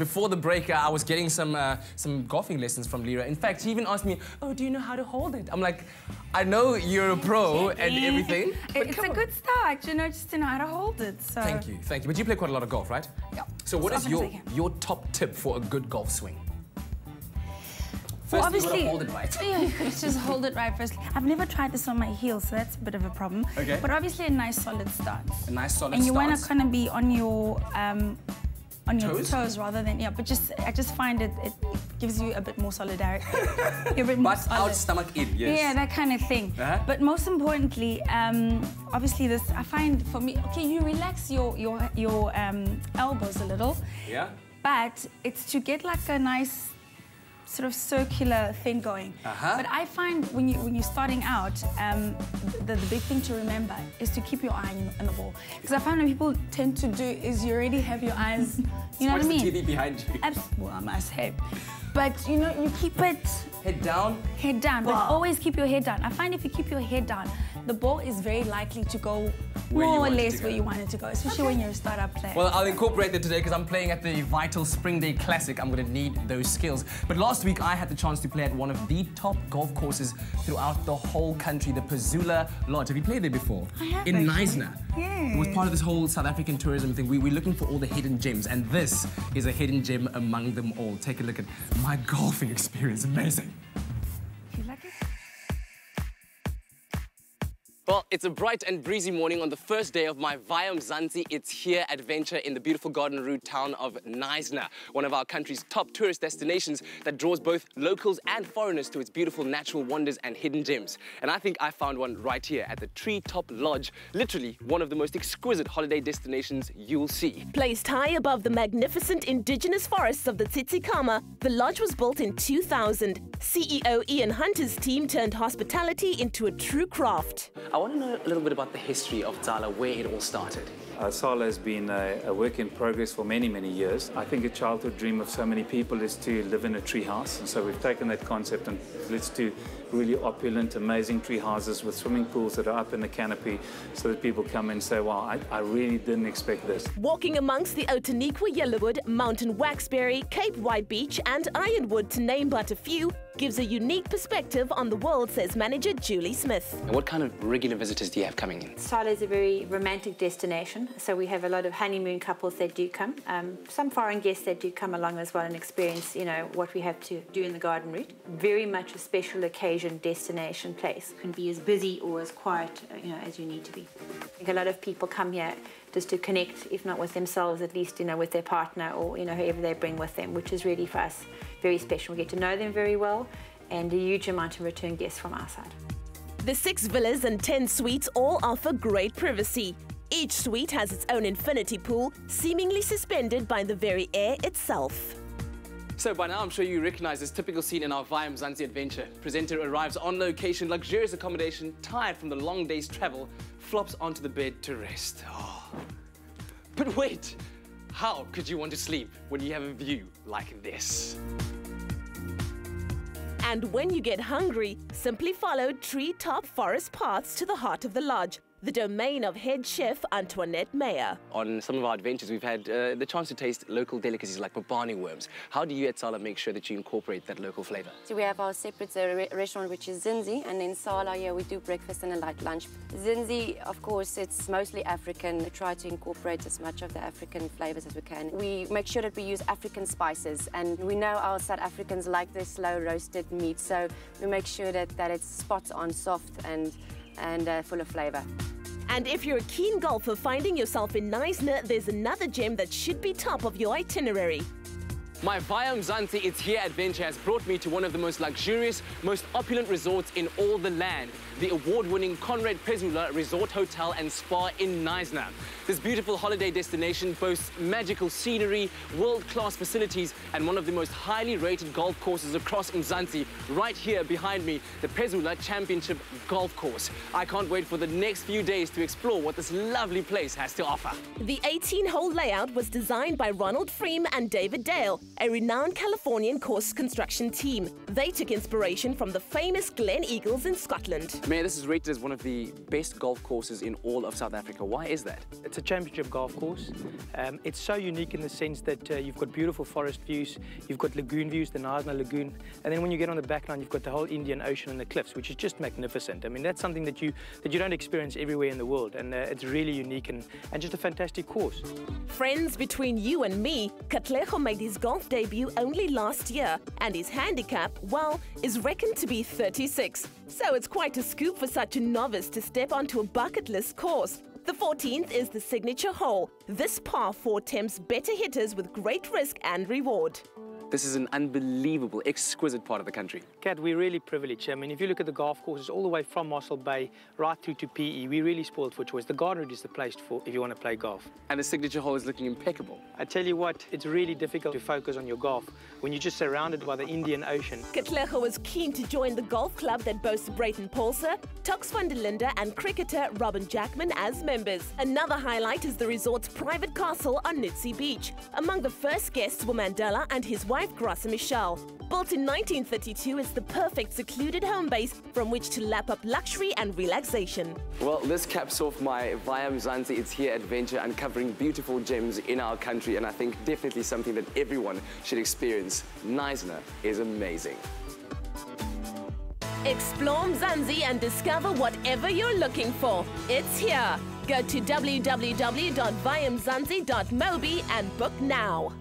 before the break, I was getting some golfing lessons from Lira. In fact, he even asked me, "Oh, do you know how to hold it?" I'm like, "I know you're a pro and everything." It's a good start, you know, just to know how to hold it. So. Thank you. But you play quite a lot of golf, right? Yeah. So what is your top tip for a good golf swing? Well, First, obviously, you gotta hold it right. Yeah, you gotta just hold it right first. I've never tried this on my heels, so that's a bit of a problem. Okay. But obviously a nice solid stance. A nice solid stance. And you want to kind of be on your toes rather than, yeah, but I just find it gives you a bit more solidarity. You're a bit more Butt solid. out, stomach in, yes. Yeah, that kind of thing. But most importantly, obviously this, I find for me, okay, you relax your elbows a little. Yeah. But it's to get like a nice sort of circular thing going. But I find when you're starting out, the big thing to remember is to keep your eye on the ball. Because I find what people tend to do is you already have your eyes, you know what I mean? Watch the TV behind you. Well, I must have. But you know, you keep it head down. Head down, but always keep your head down. I find if you keep your head down, the ball is very likely to go more or less where you want it to go, especially when you're a startup player. Well, I'll incorporate that today because I'm playing at the Vital Spring Day Classic. I'm going to need those skills. But last week, I had the chance to play at one of the top golf courses throughout the whole country, the Pezula Lodge. Have you played there before? I have. In Knysna. Yeah. It was part of this whole South African tourism thing. We're looking for all the hidden gems, and this is a hidden gem among them all. Take a look at my golfing experience. Amazing. You like it? Well, it's a bright and breezy morning on the first day of my Via Mzansi It's Here adventure in the beautiful garden route town of Knysna, one of our country's top tourist destinations that draws both locals and foreigners to its beautiful natural wonders and hidden gems. And I think I found one right here at the Treetop Lodge, literally one of the most exquisite holiday destinations you'll see. Placed high above the magnificent indigenous forests of the Tsitsikamma, the lodge was built in 2000. CEO Ian Hunter's team turned hospitality into a true craft. I want to know a little bit about the history of Tsala, where it all started. Tsala has been a work in progress for many, many years. I think a childhood dream of so many people is to live in a tree house. And so we've taken that concept and let's do really opulent, amazing tree houses with swimming pools that are up in the canopy so that people come and say, wow, I really didn't expect this. Walking amongst the Outeniqua Yellowwood, Mountain Waxberry, Cape White Beach and Ironwood, to name but a few, gives a unique perspective on the world, says manager Julie Smith. And what kind of regular visitors do you have coming in? Tsala is a very romantic destination, so we have a lot of honeymoon couples that do come. Some foreign guests that do come along as well and experience, you know, what we have to do in the garden route. Very much a special occasion destination place. Can be as busy or as quiet, you know, as you need to be. I think a lot of people come here just to connect, if not with themselves, at least, you know, with their partner or, you know, whoever they bring with them, which is really for us very special. We get to know them very well and a huge amount of return guests from our side. The 6 villas and 10 suites all offer great privacy. Each suite has its own infinity pool, seemingly suspended by the very air itself. So by now, I'm sure you recognize this typical scene in our Via Mzansi adventure. Presenter arrives on location, luxurious accommodation, tired from the long day's travel, flops onto the bed to rest. Oh. But wait, how could you want to sleep when you have a view like this? And when you get hungry, simply follow treetop forest paths to the heart of the lodge, the domain of head chef Antoinette Meyer. On some of our adventures, we've had the chance to taste local delicacies like babani worms. How do you at Tsala make sure that you incorporate that local flavor? So we have our separate restaurant, which is Zinzi, and in Tsala, yeah, we do breakfast and a light lunch. Zinzi, of course, it's mostly African. We try to incorporate as much of the African flavors as we can. We make sure that we use African spices, and we know our South Africans like their slow roasted meat, so we make sure that it's spot on, soft and full of flavor. And if you're a keen golfer finding yourself in Knysna, there's another gem that should be top of your itinerary. My Via Mzansi It's Here adventure has brought me to one of the most luxurious, most opulent resorts in all the land, the award-winning Conrad Pezula Resort Hotel and Spa in Knysna. This beautiful holiday destination boasts magical scenery, world-class facilities, and one of the most highly rated golf courses across Mzansi, right here behind me, the Pezula Championship Golf Course. I can't wait for the next few days to explore what this lovely place has to offer. The 18-hole layout was designed by Ronald Freem and David Dale, a renowned Californian course construction team. They took inspiration from the famous Glen Eagles in Scotland. Mayor, this is rated as one of the best golf courses in all of South Africa. Why is that? It's a championship golf course. It's so unique in the sense that you've got beautiful forest views, you've got lagoon views, the Knysna lagoon, and then when you get on the back nine, you've got the whole Indian Ocean and the cliffs, which is just magnificent. I mean, that's something that you don't experience everywhere in the world, and it's really unique and just a fantastic course. Friends, between you and me, Katlego made his golf debut only last year, and his handicap, well, is reckoned to be 36. So it's quite a scoop for such a novice to step onto a bucket list course. The 14th is the signature hole. This par 4 tempts better hitters with great risk and reward. This is an unbelievable, exquisite part of the country. Kat, we're really privileged. I mean, if you look at the golf courses all the way from Mossel Bay right through to PE, we're really spoiled for choice. The Garden Route is the place for if you want to play golf. And the signature hole is looking impeccable. I tell you what, it's really difficult to focus on your golf when you're just surrounded by the Indian Ocean. Katlego was keen to join the golf club that boasts Brayton Paulser, Tox van der Linde and cricketer Robin Jackman as members. Another highlight is the resort's private castle on Nutsi Beach. Among the first guests were Mandela and his wife Graça Michelle. Built in 1932, it's the perfect secluded home base from which to lap up luxury and relaxation. Well, this caps off my Via Mzansi It's Here adventure, uncovering beautiful gems in our country, and I think definitely something that everyone should experience. Knysna is amazing. Explore Mzansi and discover whatever you're looking for. It's here. Go to www.viamzansi.mobi and book now.